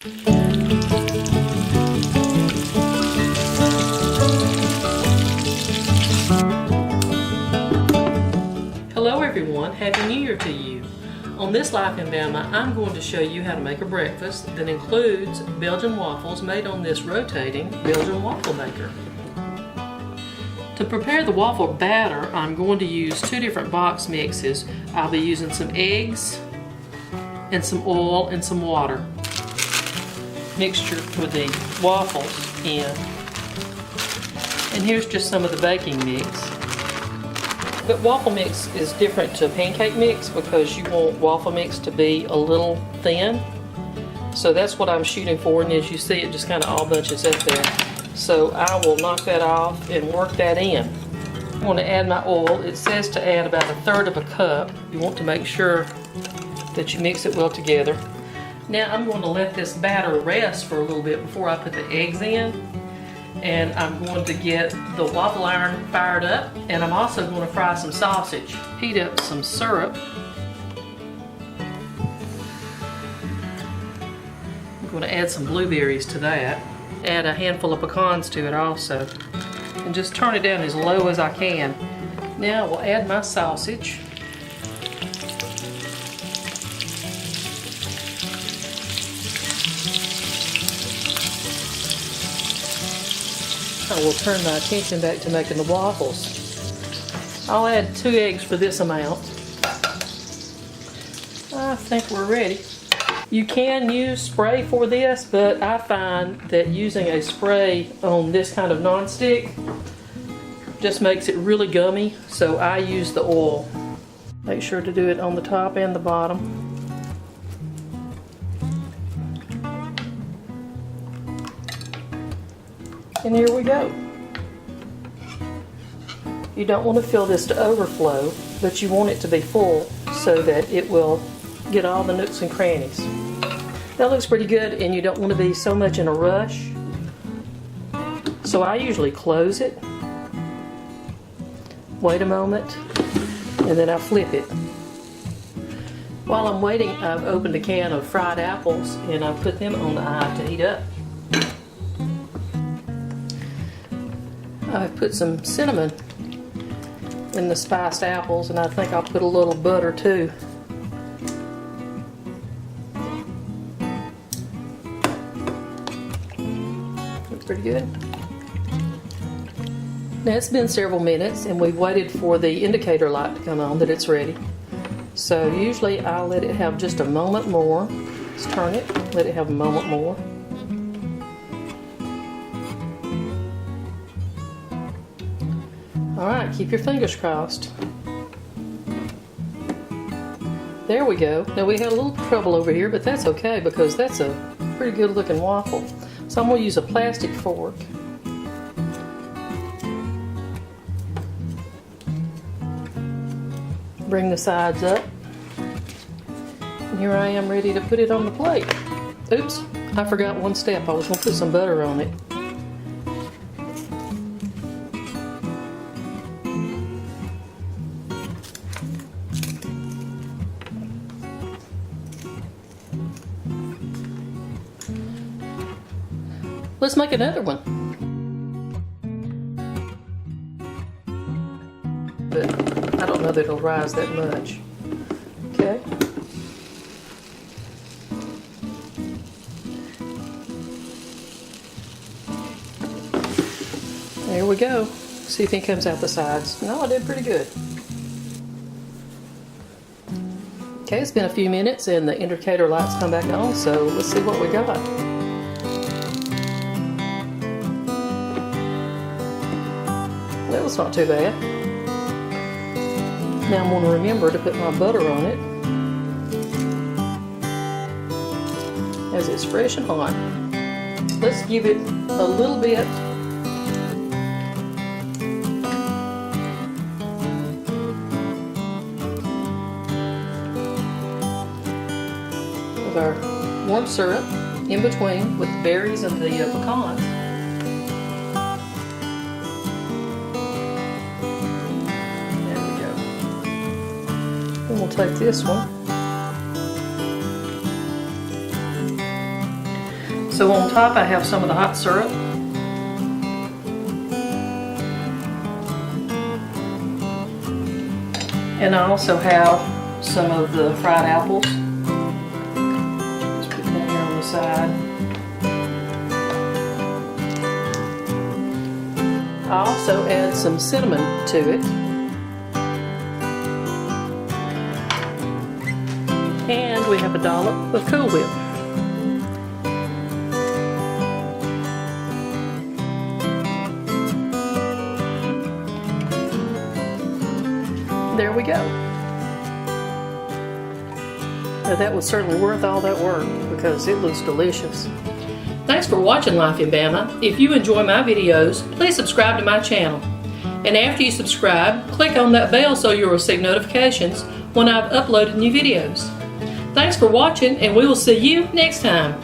Hello everyone, Happy New Year to you. On this Life in Bama, I'm going to show you how to make a breakfast that includes Belgian waffles made on this rotating Belgian waffle maker. To prepare the waffle batter, I'm going to use two different box mixes. I'll be using some eggs and some oil and some water. Mixture for the waffles in. And here's just some of the baking mix. But waffle mix is different to pancake mix because you want waffle mix to be a little thin. So that's what I'm shooting for, and as you see it just kind of all bunches up there. So I will knock that off and work that in. I'm going to add my oil. It says to add about 1/3 of a cup. You want to make sure that you mix it well together. Now I'm going to let this batter rest for a little bit before I put the eggs in. And I'm going to get the waffle iron fired up, and I'm also going to fry some sausage. Heat up some syrup. I'm going to add some blueberries to that. Add a handful of pecans to it also. And just turn it down as low as I can. Now we'll add my sausage. I will turn my attention back to making the waffles. I'll add 2 eggs for this amount. I think we're ready. You can use spray for this, but I find that using a spray on this kind of nonstick just makes it really gummy, so I use the oil. Make sure to do it on the top and the bottom. And here we go. You don't want to fill this to overflow, but you want it to be full so that it will get all the nooks and crannies. That looks pretty good, and you don't want to be so much in a rush. So I usually close it, wait a moment, and then I flip it. While I'm waiting, I've opened a can of fried apples and I've put them on the eye to heat up. I've put some cinnamon in the spiced apples, and I think I'll put a little butter too. Looks pretty good. Now it's been several minutes and we've waited for the indicator light to come on that it's ready. So usually I'll let it have just a moment more. Let's turn it, let it have a moment more. Alright, keep your fingers crossed. There we go. Now we had a little trouble over here, but that's okay because that's a pretty good looking waffle. So I'm going to use a plastic fork. Bring the sides up. And here I am ready to put it on the plate. Oops, I forgot one step. I was going to put some butter on it. Let's make another one. But I don't know that it'll rise that much. Okay. There we go. See if it comes out the sides. No, I did pretty good. Okay, it's been a few minutes and the indicator lights come back on, so let's see what we got. That was not too bad. Now I'm going to remember to put my butter on it as it's fresh and hot. Let's give it a little bit of our warm syrup in between with the berries and the pecans. And we'll take this one. So on top I have some of the hot syrup. And I also have some of the fried apples. Let's put that here on the side. I also add some cinnamon to it. And we have a dollop of Cool Whip. There we go. Now that was certainly worth all that work because it looks delicious. Thanks for watching Life in Bama. If you enjoy my videos, please subscribe to my channel. And after you subscribe, click on that bell so you'll receive notifications when I've uploaded new videos. Thanks for watching, and we will see you next time.